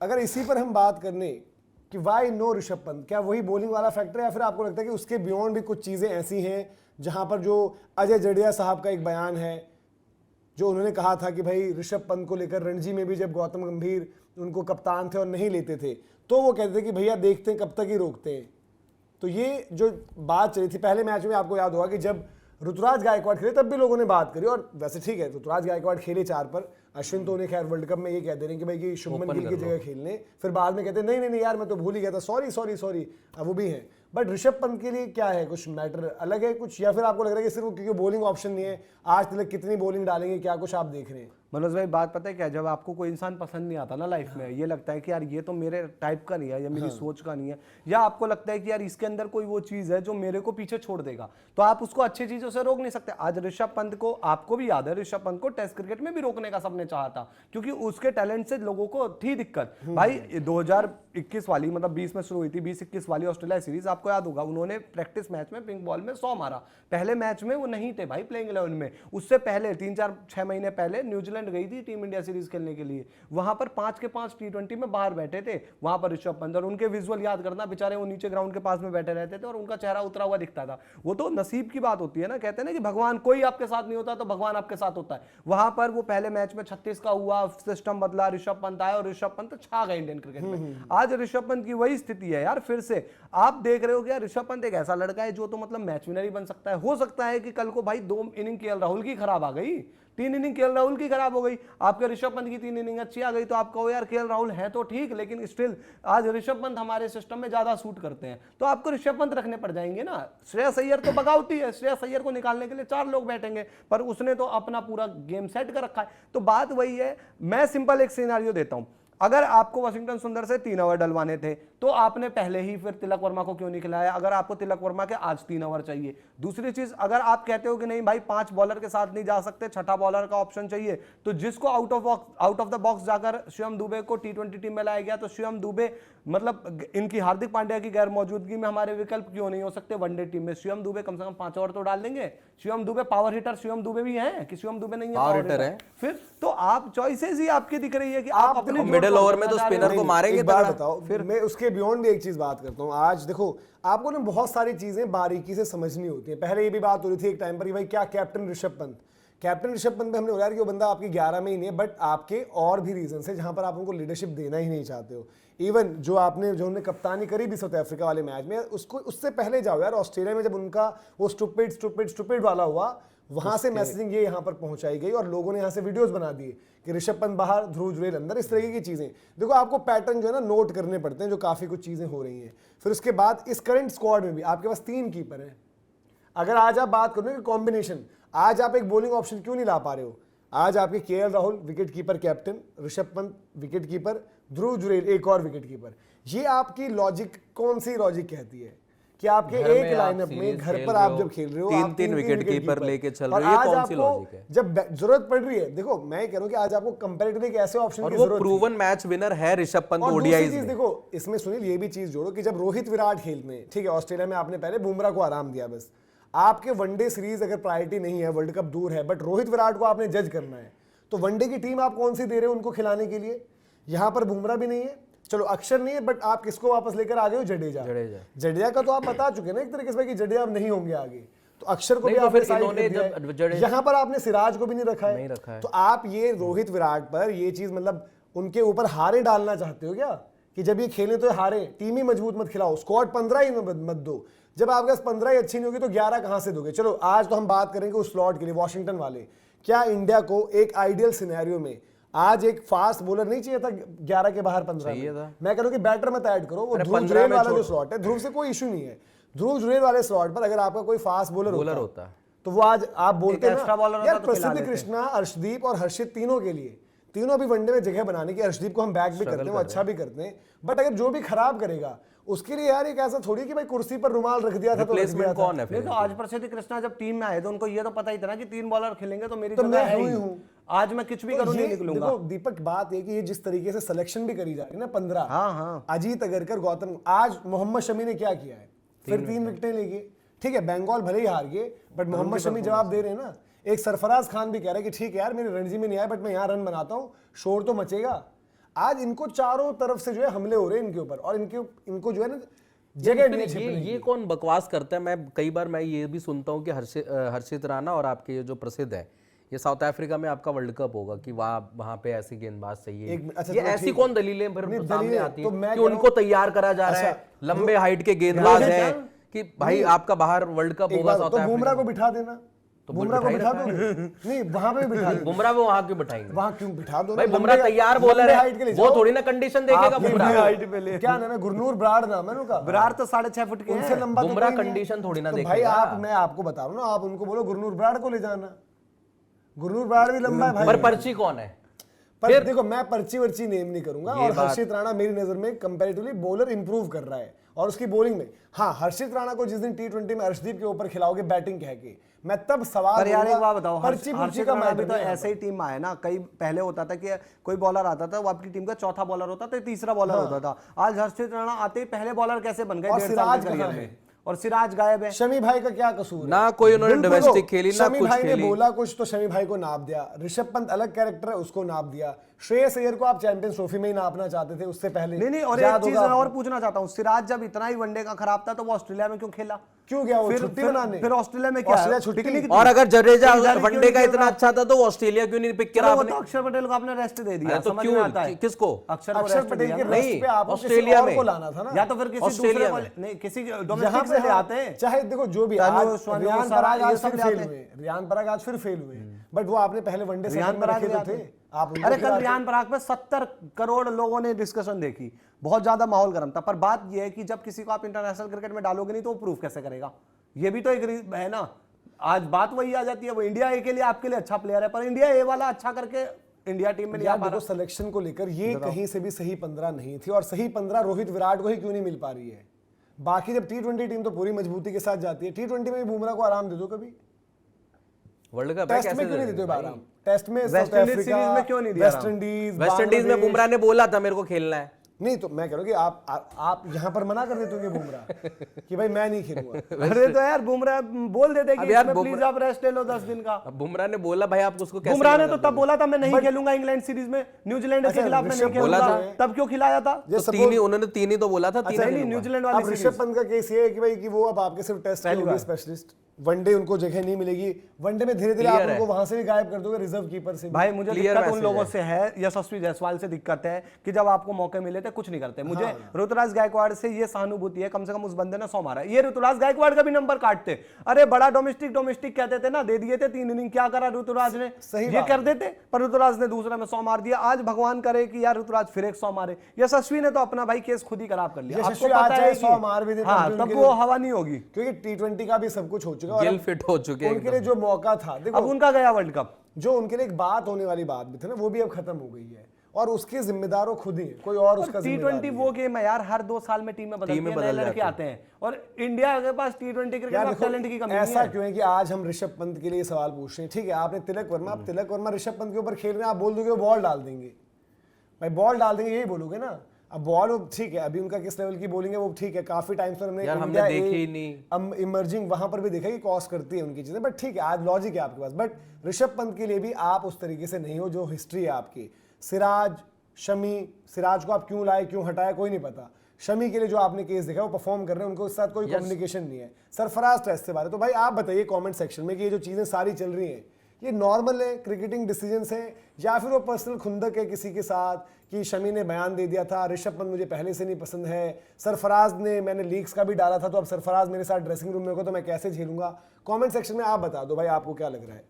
अगर इसी पर हम बात करने कि वाई नो ऋषभ पंत, क्या वही बॉलिंग वाला फैक्टर है या फिर आपको लगता है कि उसके बियॉन्ड भी कुछ चीज़ें ऐसी हैं जहां पर जो अजय जडेजा साहब का एक बयान है जो उन्होंने कहा था कि भाई ऋषभ पंत को लेकर रणजी में भी जब गौतम गंभीर उनको कप्तान थे और नहीं लेते थे तो वो कहते थे कि भैया देखते हैं कब तक ही रोकते हैं। तो ये जो बात चली थी पहले मैच में, आपको याद होगा कि जब ऋतुराज गायकवाड़ खेले तब भी लोगों ने बात करी, और वैसे ठीक है ऋतुराज गायकवाड़ खेले 4 पर, अश्विन तो उन्हें खैर वर्ल्ड कप में ये कह दे रहे हैं कि भाई कि शुभमन गिल की जगह खेलने, फिर बाद में कहते नहीं नहीं नहीं यार मैं तो भूल ही गया था, सॉरी सॉरी सॉरी, अब वो भी है। बट ऋषभ पंत के लिए क्या है, कुछ मैटर अलग है कुछ, या फिर आपको लग रहा है कि सिर्फ क्योंकि बॉलिंग ऑप्शन नहीं है आज तक कितनी बॉलिंग डालेंगे, क्या कुछ आप देख रहे हैं? मनोज भाई बात पता है क्या, जब आपको कोई इंसान पसंद नहीं आता ना लाइफ में, ये लगता है कि यार ये तो मेरे टाइप का नहीं है या मेरी सोच का नहीं है, या आपको लगता है कि यार इसके अंदर कोई वो चीज है जो मेरे को पीछे छोड़ देगा, तो आप उसको अच्छी चीजों से रोक नहीं सकते। आज ऋषभ पंत को, आपको भी याद है ऋषभ पंत को टेस्ट क्रिकेट में भी रोकने का सबने चाहा था क्योंकि उसके टैलेंट से लोगों को थी दिक्कत। भाई 2021 वाली मतलब 20 में शुरू हुई थी, 20-21 वाली ऑस्ट्रेलिया सीरीज आपको याद होगा, उन्होंने प्रैक्टिस मैच में पिंक बॉल में 100 मारा। पहले मैच में वो नहीं थे भाई प्लेइंग 11 में, उससे पहले 3-4-6 महीने पहले न्यूजीलैंड गई थी टीम इंडिया सीरीज खेलने के लिए, वहां पर 5 के 5 T20 में बाहर बैठे थे वहां पर ऋषभ पंत, और उनके विजुअल याद करना, बेचारे वो नीचे ग्राउंड के पास में बैठे रहते थे और उनका चेहरा उतरा हुआ दिखता था। वो तो नसीब की बात होती है ना, कहते हैं ना कि भगवान कोई आपके साथ नहीं होता तो भगवान आपके साथ होता है। वहां पर वो पहले मैच में 36 का हुआ, सिस्टम बदला, ऋषभ पंत आया और ऋषभ पंत छा गए इंडियन क्रिकेट में। आज ऋषभ पंत की वही स्थिति है यार, फिर से आप देख रहे हो कि यार ऋषभ पंत एक ऐसा लड़का है जो तो मतलब मैच विनर ही बन सकता है। हो सकता है कि कल को भाई 2 इनिंग केएल राहुल की खराब आ गई, 3 इनिंग केएल राहुल की खराब हो गई, आपके ऋषभ पंत की 3 इनिंग अच्छी आ गई, तो आप कहो यार केएल राहुल है तो ठीक, लेकिन स्टिल आज ऋषभ पंत हमारे सिस्टम में ज्यादा सूट करते हैं, तो आपको ऋषभ पंत रखने पड़ जाएंगे ना। श्रेयस अय्यर तो बगावती है, श्रेयस अय्यर को निकालने के लिए 4 लोग बैठेंगे, पर उसने तो अपना पूरा गेम सेट कर रखा है। तो बात वही है, मैं सिंपल एक सिनेरियो देता हूं, अगर आपको वाशिंगटन सुंदर से 3 ओवर डलवाने थे तो आपने पहले ही फिर तिलक वर्मा को क्यों नहीं खिलाया, अगर आपको तिलक वर्मा के आज 3 ओवर चाहिए। दूसरी चीज, अगर आप कहते हो कि नहीं भाई 5 बॉलर के साथ नहीं जा सकते, छठा बॉलर का ऑप्शन चाहिए, तो जिसको आउट ऑफ द बॉक्स जाकर शिवम दुबे को T20 टीम में लाया गया, तो शिवम दुबे मतलब इनकी हार्दिक पांड्या की गैर मौजूदगी में हमारे विकल्प क्यों नहीं हो सकते वनडे टीम में? शिवम दुबे कम से कम 5 ओवर तो डाल देंगे। शिवम दुबे पावर हिटर, शिवम दुबे भी हैं कि शिवम दुबे नहीं है पावर हिटर है? फिर तो आप चॉइसेस ही आपकी दिख रही है कि आप अपने मिडिल ओवर में तो स्पिनर को मारेंगे। एक बात बताओ, फिर मैं उसके बियॉन्ड भी एक चीज बात करता हूँ। आज देखो आपको ना बहुत सारी चीजें बारीकी से समझनी होती है। पहले ये भी बात हो रही थी एक टाइम पर कि भाई क्या कैप्टन ऋषभ पंत पे हमने बोला कि वो बंदा आपकी 11 में ही नहीं है, बट आपके और भी रीजन है जहां पर आप उनको लीडरशिप देना ही नहीं चाहते हो। इवन जो उन्होंने कप्तानी करी भी साउथ अफ्रीका वाले मैच में, उसको उससे पहले जाओ यार ऑस्ट्रेलिया में, जब उनका वो स्टूपिड वाला हुआ, वहां से मैसेजिंग ये यहाँ पर पहुंचाई गई और लोगों ने यहाँ से वीडियोस बना दिए कि ऋषभ पंत बाहर, ध्रुव जुरेल अंदर, इस तरह की चीजें। देखो आपको पैटर्न जो है ना नोट करने पड़ते हैं, जो काफी कुछ चीजें हो रही हैं। फिर उसके बाद इस करंट स्क्वाड में भी आपके पास 3 कीपर हैं। अगर आज आप बात करोगे कि कॉम्बिनेशन, आज आप एक बॉलिंग ऑप्शन क्यों नहीं ला पा रहे हो? आज आपके KL Rahul wicket keeper captain, Rishabh Pant wicket keeper, Dhruv Jurel एक और विकेट कीपर। ये आपकी लॉजिक कौन सी लॉजिक कहती है कि आपके एक लाइनअप में घर पर आप जब खेल रहे हो, आप 3 विकेट कीपर लेके चल रहे हो, ये कौन सी लॉजिक है? जब जरूरत पड़ रही है, देखो मैं कह रहा हूं कि आज आपको कंपैरेटिवली एक ऐसे ऑप्शन की जरूरत है, प्रूवन मैच विनर है ऋषभ पंत ओडीआईज में। देखो इसमें सुनील ये भी चीज जोड़ो कि जब रोहित विराट खेलते हैं, ठीक है ऑस्ट्रेलिया में आपने पहले बुमराह को आराम दिया, बस आपके वनडे सीरीज अगर प्रायोरिटी नहीं है, वर्ल्ड कप दूर है, बट रोहित विराट को आपने जज करना है, तो वनडे की टीम आप कौन सी दे रहे हो उनको खिलाने के लिए? यहां पर बुमराह भी नहीं है, चलो अक्षर नहीं है, बट आप किसको वापस लेकर आ गए हो? जडेजा का तो आप बता चुके ना एक तरीके से कि जडेजा अब नहीं होंगे आगे, तो अक्षर को भी आपने साइड कर दिया है। यहाँ पर आपने सिराज को भी नहीं रखा है। तो आप ये रोहित विराट पर ये चीज मतलब उनके ऊपर हारे डालना चाहते हो क्या कि जब ये खेले तो हारे, टीम ही मजबूत मत खिलाओ, स्क्वाड 15 ही मत दो। जब आपके पास 15 ही अच्छी नहीं होगी तो 11 कहां से दोगे? चलो आज तो हम बात करेंगे उस स्लॉट के लिए, वाशिंगटन वाले। क्या इंडिया को एक आइडियल सिनेरियो में आज एक फास्ट बॉलर नहीं चाहिए था 11 के बाहर 15 में? मैं कह रहा हूं कि बैटर मत ऐड करो, वो ध्रुव जुरेल वाला जो स्लॉट है, ध्रुव से कोई इशू नहीं है, ध्रुव जुरेल वाले स्लॉट पर अगर आपका कोई फास्ट बॉलर होता तो वो आज आप बोलते ना यार प्रसिद्ध कृष्णा, अर्शदीप और हर्षित तीनों के लिए, तीनों अभी वनडे में जगह बनाने की, अर्शदीप को हम बैक भी करते हैं, वो अच्छा भी करते हैं, बट अगर जो भी खराब करेगा उसके लिए यार एक ऐसा थोड़ी कि भाई कुर्सी पर रुमाल रख दिया था तो रिप्लेसमेंट कौन है फिर? तो आज प्रसिद्ध कृष्णा जब टीम में आए तो उनको ये तो पता ही था ना कि 3 बॉलर खेलेंगे तो मेरी जगह है ही, आज मैं कुछ भी करूं नहीं निकलूंगा। देखो दीपक बात है कि ये जिस तरीके से सिलेक्शन भी करी जा रही है ना 15, अजीत अगरकर, गौतम, आज मोहम्मद शमी ने क्या किया है? फिर 3 विकेटें ले गए, ठीक है बंगाल भले ही हार गए, बट मोहम्मद शमी जवाब दे रहे हैं ना। एक सरफराज खान भी कह रहा है कि ठीक है यार मेरे रणजी में नहीं आया, बट मैं यहाँ रन बनाता हूँ, शोर तो मचेगा। आज इनको चारों तरफ से जो है हमले हो रहे हैं इनके ऊपर, और इनको जो है ना जगह नहीं है छिपने की। ये कौन बकवास करता है? मैं कई बार मैं ये भी सुनता हूँ कि हर्षित राणा और आपके ये जो प्रसिद्ध है, ये साउथ अफ्रीका में आपका वर्ल्ड कप होगा कि वहां पे ऐसी गेंदबाज चाहिए, अच्छा, ये चलो ऐसी ठीक कौन दलीलें फिर नहीं, सामने दलीलें, आती तो है मैं कि कह रहा उनको तैयार करा जा रहा है, लंबे हाइट के गेंदबाज है कि भाई आपका बाहर वर्ल्ड कप होगा साउथ तो अफ्रीका, बुमराह को बिठा देना, बुमराह को बिठा दो नहीं, वहां पे भी बिठा दो, बुमराह वो वहां क्यों बिठाएंगे? वहां क्यों बिठा दो? भाई बुमराह तैयार बॉलर है, वो थोड़ी ना कंडीशन देखेगा बुमराह। हाइट पे ले क्या नाम है? गुरनूर बराड़ नाम है उनका। बरार तो 6.5 फुट के उनसे हैं। लंबा तो बुमराह कोई नहीं है। कंडीशन थोड़ी ना तो भाई देखेगा। मैं आपको बता रहा हूँ ना, आप उनको बोलो गुरनूर बराड़ को ले जाना, गुरनूर बराड़ भी लंबा है भाई। पर पर्ची कौन है? पर देखो, मैं पर्ची वर्ची नेम नहीं करूंगा, और हर्षित राणा मेरी नजर में कंपैरेटिवली बॉलर इंप्रूव कर रहा है, और उसकी बॉलिंग में, हाँ, हर्षित राणा को जिस दिन T20 में अर्शदीप के ऊपर खिलाओगे बैटिंग कह के, मैं तब सवाल पर यार एक करूंगा, बात बताओ, पर्ची पुर्ची हर्षित का राणा भी मैटर तो नहीं ऐसे ही टीम में आया ना। कई पहले होता था कि कोई बॉलर आता था वो आपकी टीम का चौथा बॉलर होता था, तीसरा बॉलर होता था। आज हर्षित राणा आते ही पहले बॉलर कैसे बन गए? और 1.5 साल सिराज के करियर कहाँ में, है? और सिराज गायब है। शमी भाई का क्या कसूर है? ना कोई उन्होंने बिल्कुल डोमेस्टिक हो। खेली ना शमी कुछ भाई ने खेली। बोला कुछ तो शमी भाई को नाप दिया। ऋषभ पंत अलग कैरेक्टर है, उसको नाप दिया। श्रेयस अय्यर को आप चैंपियंस ट्रॉफी में ही नापना चाहते थे उससे पहले। नहीं, और एक चीज मैं और पूछना चाहता हूँ, सिराज जब इतना ही वनडे का खराब था तो वो ऑस्ट्रेलिया में क्यों खेला? क्यों गया वो छुट्टी बनाने? फिर ऑस्ट्रेलिया में क्या? ऑस्ट्रेलिया छुट्टी। पिकनिक। और अगर जडेजा क्यों वनडे नहीं का खेल इतना रहा? अच्छा था तो ऑस्ट्रेलिया क्यों नहीं पिक करा चलो वो आपने? तो अक्षर पटेल को आपने रेस्ट दे दिया, अरे तो समझ क्यों? में आता है। किसको? अक्षर को अक्षर रेस्ट पटेल दिया के ना। रेस्ट नहीं, पे आपको किसी ऑस्ट्रेलिया और में। को लाना था ना। या तो फिर किसी ऑस्ट्रेलिया दूसरे में। को, नहीं, किसी यहाँ डोमेस्टिक पे से ले आते हैं। चाहे देखो जो भी, तनु, आज स्वामी, रियान सारा पराग ये आज सब फिर ले फेल आते हुए, रियान पराग आज फिर फेल हुए, बट वो आपने पहले वनडे रियान सेशन में पराग रखे ले तो थे। आते। आप उनको अरे कल खिलाते। रियान पराग पे 70 करोड़ लोगों ने डिस्कशन देखी, बहुत ज्यादा माहौल गर्म था। पर बात यह है कि जब किसी को आप इंटरनेशनल क्रिकेट में डालोगे नहीं तो वो प्रूफ कैसे करेगा? ये भी तो एक है ना। आज बात वही आ जाती है, वो इंडिया ए के लिए आपके लिए अच्छा प्लेयर है, पर इंडिया ए वाला अच्छा करके इंडिया टीम में नहीं आ यार पा देखो, रहा। सिलेक्शन को लेकर ये कहीं से भी सही 15 नहीं थी, और सही 15 रोहित विराट को ही क्यों नहीं मिल पा रही है? बाकी जब T20 टीम तो पूरी मजबूती के साथ जाती है, T20 में भी बुमराह को आराम दे दो कभी। वर्ल्ड कप है, टेस्ट कैसे में क्यों नहीं दे देते हो भाई? आराम? टेस्ट में west south Indies Africa, series में क्यों नहीं दिया वेस्ट आराम? इंडीज, वेस्ट इंडीज में बुमराह ने बोला था मेरे को खेलना है। नहीं, तो मैं कह रहा हूँ कि आप यहाँ पर मना कर देते होंगे बुमराह कि भाई मैं नहीं खेलूंगा। अरे तो यार बुमराह बोल देते कि अब यार इसमें प्लीज आप रेस्ट ले लो 10 दिन का। अब बुमराह ने बोला भाई आप उसको कैसे बुमराह ने मना तो कर तब बोला था मैं नहीं खेलूंगा इंग्लैंड सीरीज में, न्यूजीलैंड के अच्छा, खिलाफ मैं नहीं ऋषभ बोला खेलूंगा, था। तब क्यों खिलाया था? ये तो तीन ही उन्होंने तीन ही तो बोला था, तीन नहीं, ही न्यूजीलैंड अब वाली ऋषभ पंत का केस ये है कि भाई कि वो अब आपके सिर्फ टेस्ट के होंगे स्पेशलिस्ट, वनडे उनको जगह नहीं मिलेगी। वनडे में धीरे धीरे आप उनको वहां से भी गायब कर दोगे, रिजर्व कीपर से भी। भाई मुझे Clear दिक्कत उन message लोगों है। से है, यशस्वी जायसवाल से दिक्कत है कि जब आपको मौके मिले थे कुछ नहीं करते। मुझे ऋतुराज गायकवाड़ से ये सहानुभूति है, कम से कम उस बंदे ने 100 मारा। ये ऋतुराज गायकवाड़ का भी नंबर काटते, अरे बड़ा डोमेस्टिक कहते थे ना, दे दिए थे 3 इनिंग, क्या करा ऋतुराज ने? सही ये बात कर देते, पर ऋतुराज ने दूसरे में 100 मार दिया। आज भगवान करे कि यार ऋतुराज फिर एक 100 मारे। यशस्वी ने तो अपना भाई केस खुद ही खराब कर लिया। यशस्वी आपको पता आज है चाहे 100 मार भी दे, हाँ, तब भी तब उनके वो लिए- हवा नहीं होगी, क्योंकि T20 का भी सब कुछ हो चुका है, और गिल अब फिट हो चुके हैं उनके लिए जो मौका था, अब देखो उनका गया वर्ल्ड कप। जो उनके लिए एक बात होने वाली बात भी थी ना, वो भी अब खत्म हो गई है, और उसके जिम्मेदार वो खुद ही है, कोई और उसका जिम्मेदार T20 नहीं है। वो गेम है यार, हर 2 साल में टीमें बदलती हैं, नए लड़के आते हैं, और इंडिया के पास T20 क्रिकेट यार में देखो, टैलेंट की कमी नहीं ऐसा है। क्यों है कि आज हम ऋषभ पंत के लिए सवाल पूछ रहे हैं? ठीक है, आपने तिलक वर्मा, आप तिलक वर्मा ऋषभ पंत के ऊपर खेल रहे हैं, आप बोल दोगे वो बॉल डाल देंगे, भाई बॉल डाल देंगे यही बोलोगे ना। अब बॉल ठीक है, अभी उनका किस लेवल की बॉलिंग है वो ठीक है, काफी टाइम से हमने यार हमने इंडिया देखी ए, ही नहीं। इमर्जिंग वहां पर भी देखा कि कॉस्ट करती है उनकी चीजें, बट ठीक है, आज लॉजिक है आपके पास। बट ऋषभ पंत के लिए भी आप उस तरीके से नहीं हो जो हिस्ट्री है आपकी। सिराज, शमी, सिराज को आप क्यों लाए, क्यों हटाया, कोई नहीं पता। शमी के लिए जो आपने केस देखा वो परफॉर्म कर रहे हैं, उनको उसके साथ कोई कम्युनिकेशन नहीं है। सरफराज टेस्ट से बात है, तो भाई आप बताइए कमेंट सेक्शन में कि ये जो चीजें सारी चल रही हैं ये नॉर्मल है, क्रिकेटिंग डिसीजंस हैं, या फिर वो पर्सनल खुंदक है किसी के साथ कि शमी ने बयान दे दिया था ऋषभ पंत मुझे पहले से नहीं पसंद है, सरफराज ने, मैंने लीक्स का भी डाला था तो अब सरफराज मेरे साथ ड्रेसिंग रूम में होगा तो मैं कैसे झेलूंगा? कमेंट सेक्शन में आप बता दो भाई आपको क्या लग रहा है।